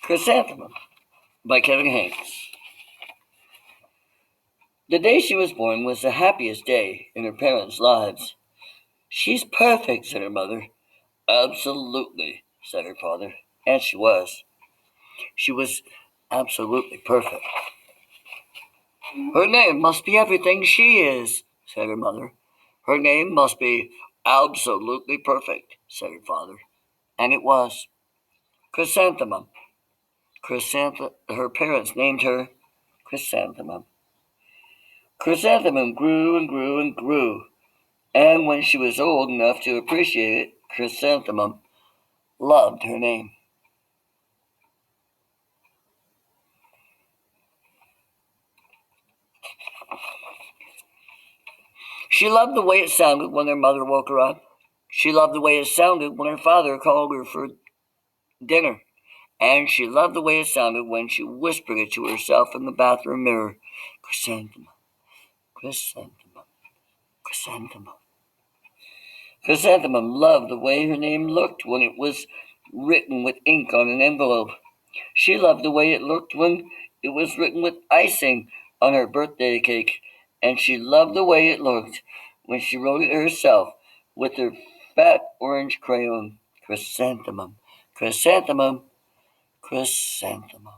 Chrysanthemum by Kevin Hanks. The day she was born was the happiest day in her parents' lives. She's perfect, said her mother. Absolutely, said her father. And she was. She was absolutely perfect. Her name must be everything she is, said her mother. Her name must be absolutely perfect, said her father. And it was. Chrysanthemum. Her parents named her Chrysanthemum. Chrysanthemum grew and grew and grew, and when she was old enough to appreciate it, Chrysanthemum loved her name. She loved the way it sounded when her mother woke her up. She loved the way it sounded when her father called her for dinner. And she loved the way it sounded when she whispered it to herself in the bathroom mirror. Chrysanthemum, chrysanthemum, chrysanthemum. Chrysanthemum loved the way her name looked when it was written with ink on an envelope. She loved the way it looked when it was written with icing on her birthday cake, and she loved the way it looked when she wrote it herself with her fat orange crayon. Chrysanthemum, chrysanthemum, chrysanthemum.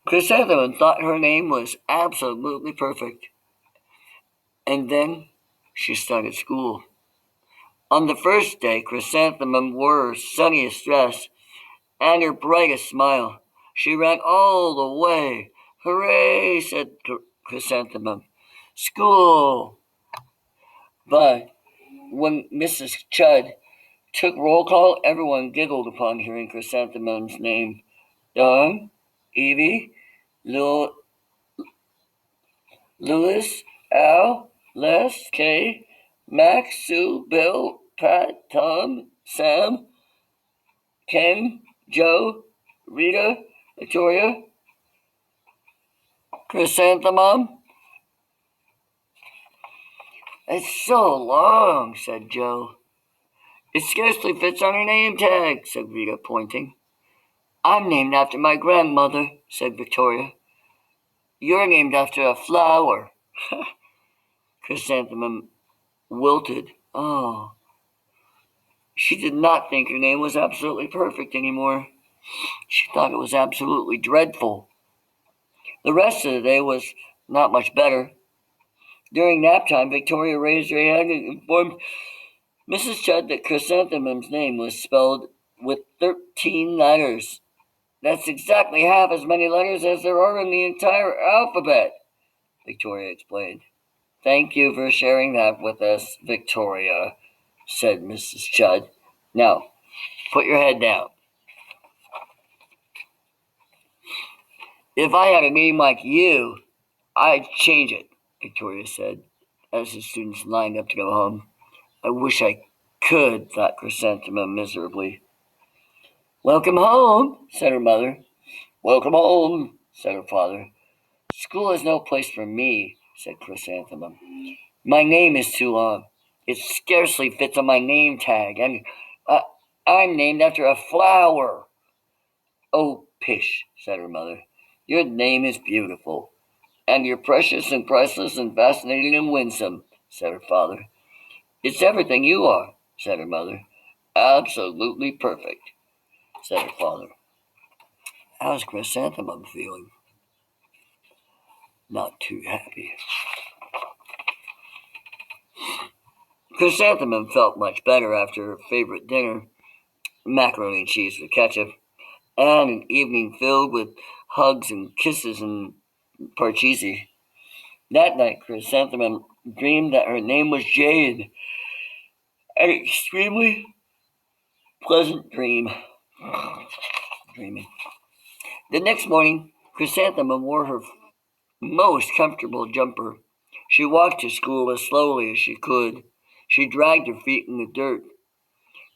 Chrysanthemum thought her name was absolutely perfect, and then she started school. On the first day, Chrysanthemum wore her sunniest dress and her brightest smile. She ran all the way. Hooray, said Chrysanthemum. School! But when Mrs. Chudd took roll call, everyone giggled upon hearing Chrysanthemum's name. Don, Evie, Louis, Al, Les, Kay, Max, Sue, Bill, Pat, Tom, Sam, Ken, Joe, Rita, Victoria, Chrysanthemum. It's so long, said Joe. It scarcely fits on her name tag, said Rita, pointing. I'm named after my grandmother, said Victoria. You're named after a flower. Chrysanthemum wilted. Oh. She did not think her name was absolutely perfect anymore. She thought it was absolutely dreadful. The rest of the day was not much better. During nap time, Victoria raised her hand and informed Mrs. Chudd that Chrysanthemum's name was spelled with 13 letters. That's exactly half as many letters as there are in the entire alphabet, Victoria explained. Thank you for sharing that with us, Victoria, said Mrs. Chudd. Now, put your head down. If I had a name like you, I'd change it, Victoria said, as the students lined up to go home. I wish I could, thought Chrysanthemum miserably. Welcome home, said her mother. Welcome home, said her father. School is no place for me, said Chrysanthemum. My name is too long. It scarcely fits on my name tag, and I'm named after a flower. Oh, pish, said her mother. Your name is beautiful. And you're precious and priceless and fascinating and winsome, said her father. It's everything you are, said her mother. Absolutely perfect, said her father. How's Chrysanthemum feeling? Not too happy. Chrysanthemum felt much better after her favorite dinner, macaroni and cheese with ketchup, and an evening filled with hugs and kisses and parcheesi. That night, Chrysanthemum dreamed that her name was Jade, an extremely pleasant dream. Dreaming. The next morning, Chrysanthemum wore her most comfortable jumper. She walked to school as slowly as she could. She dragged her feet in the dirt.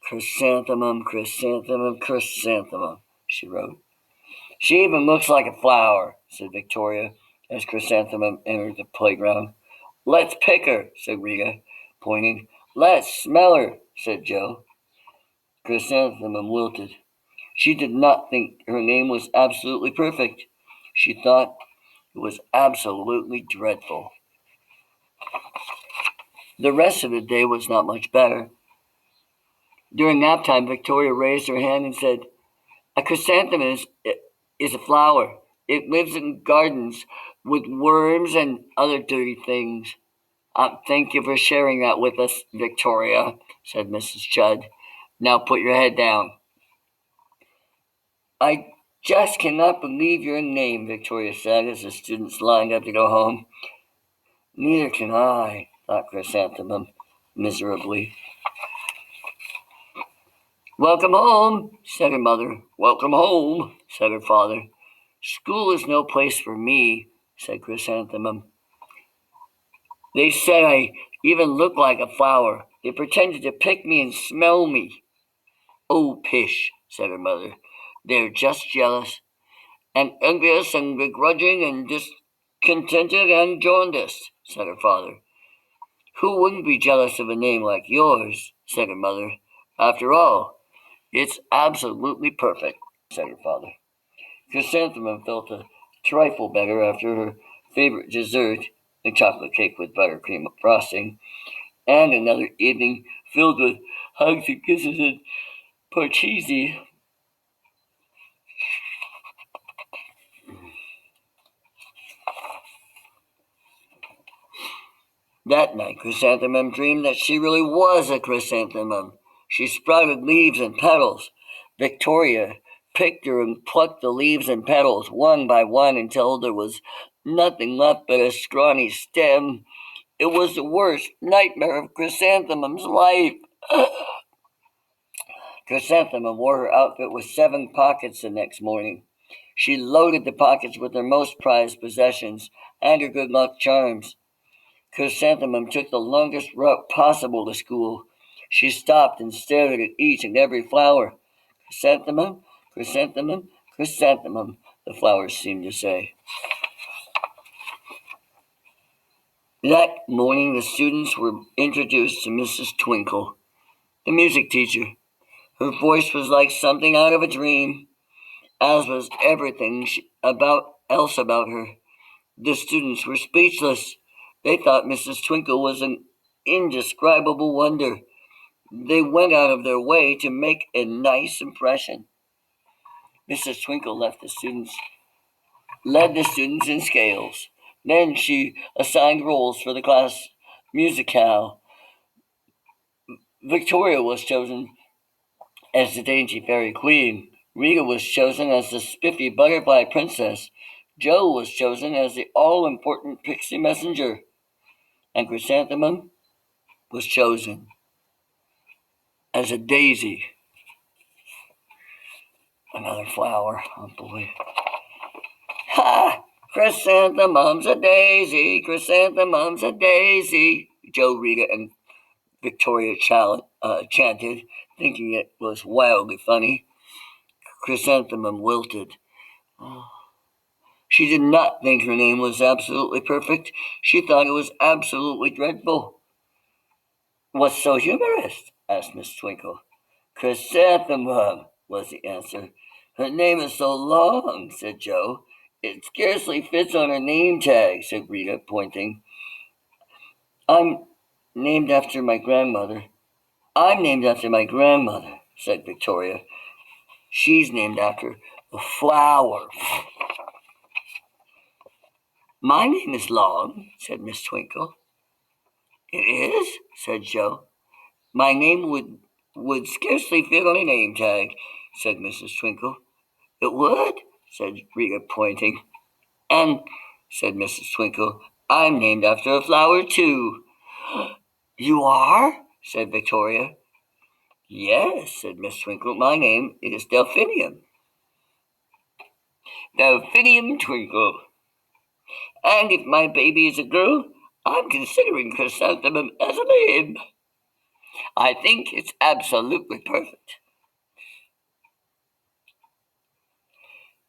Chrysanthemum, chrysanthemum, chrysanthemum, she wrote. She even looks like a flower, said Victoria, as Chrysanthemum entered the playground. Let's pick her, said Rita, pointing. Let's smell her, said Joe. Chrysanthemum wilted. She did not think her name was absolutely perfect. She thought it was absolutely dreadful. The rest of the day was not much better. During nap time, Victoria raised her hand and said, "A chrysanthemum is a flower. It lives in gardens with worms and other dirty things." Thank you for sharing that with us, Victoria, said Mrs. Judd. "Now put your head down." "I just cannot believe your name," Victoria said as the students lined up to go home. "Neither can I," thought Chrysanthemum miserably. "Welcome home," said her mother. "Welcome home," said her father. "School is no place for me," said Chrysanthemum. "They said I even looked like a flower. They pretended to pick me and smell me." "Oh, pish," said her mother. "They're just jealous and envious and begrudging and discontented and jaundiced," said her father. "Who wouldn't be jealous of a name like yours?" said her mother. "After all, it's absolutely perfect," said her father. Chrysanthemum felt a trifle better after her favorite dessert, a chocolate cake with buttercream frosting, and another evening filled with hugs and kisses and parcheesi. That night, Chrysanthemum dreamed that she really was a chrysanthemum. She sprouted leaves and petals. Victoria picked her and plucked the leaves and petals one by one until there was nothing left but a scrawny stem. It was the worst nightmare of Chrysanthemum's life. Chrysanthemum wore her outfit with 7 pockets the next morning. She loaded the pockets with her most prized possessions and her good luck charms. Chrysanthemum took the longest route possible to school. She stopped and stared at each and every flower. "Chrysanthemum, chrysanthemum, chrysanthemum," the flowers seemed to say. That morning the students were introduced to Mrs. Twinkle, the music teacher. Her voice was like something out of a dream, as was everything else about her. The students were speechless. They thought Mrs. Twinkle was an indescribable wonder. They went out of their way to make a nice impression. Mrs. Twinkle led the students in scales. Then she assigned roles for the class musicale. Victoria was chosen as the dainty fairy queen. Rita was chosen as the spiffy butterfly princess. Joe was chosen as the all-important pixie messenger. And Chrysanthemum was chosen as a daisy. Another flower. Oh boy. "Ha! Chrysanthemum's a daisy, chrysanthemum's a daisy," Joe, Rita, and Victoria chanted, thinking it was wildly funny. Chrysanthemum wilted. She did not think her name was absolutely perfect. She thought it was absolutely dreadful. "What's so humorous?" asked Miss Twinkle. "Chrysanthemum," was the answer. "Her name is so long," said Joe. "It scarcely fits on her name tag," said Rita, pointing. "I'm named after my grandmother." "I'm named after my grandmother," said Victoria. "She's named after a flower." "My name is Long," said Miss Twinkle. "It is?" said Joe. "My name would scarcely fit on a name tag," said Mrs. Twinkle. "It would?" said Rita, pointing. "And," said Mrs. Twinkle, "I'm named after a flower, too." "You are?" said Victoria. "Yes," said Miss Twinkle. "My name is Delphinium." "Delphinium Twinkle. And if my baby is a girl, I'm considering Chrysanthemum as a name. I think it's absolutely perfect."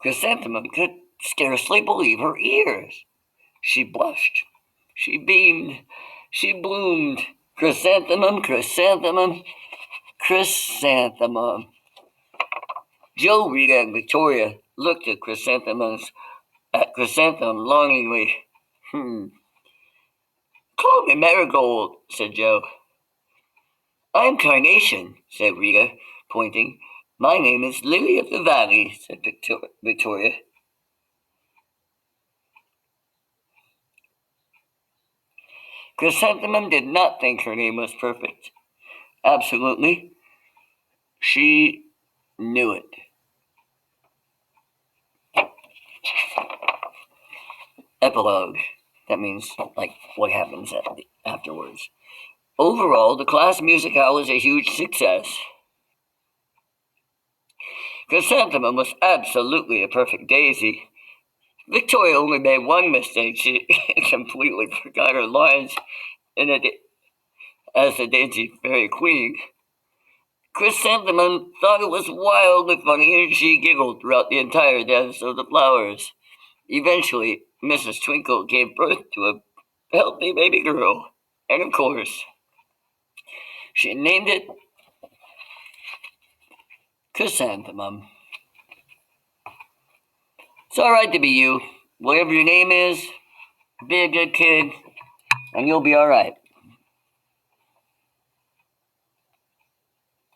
Chrysanthemum could scarcely believe her ears. She blushed. She beamed. She bloomed. Chrysanthemum, chrysanthemum, Chrysanthemum. Joe, Rita, and Victoria looked at Chrysanthemum longingly. Call me Marigold, said Joe. I'm Carnation, said Rita, pointing. My name is Lily of the Valley, said Victoria. Chrysanthemum did not think her name was perfect. Absolutely. She knew it. Epilogue. That means, like, what happens afterwards. Overall, the class musicale was a huge success. Chrysanthemum was absolutely a perfect daisy. Victoria only made one mistake. She completely forgot her lines as the daisy fairy queen. Chrysanthemum thought it was wildly funny and she giggled throughout the entire dance of the flowers. Eventually, Mrs. Twinkle gave birth to a healthy baby girl, and of course, she named it Chrysanthemum. It's alright to be you. Whatever your name is, be a good kid, and you'll be alright.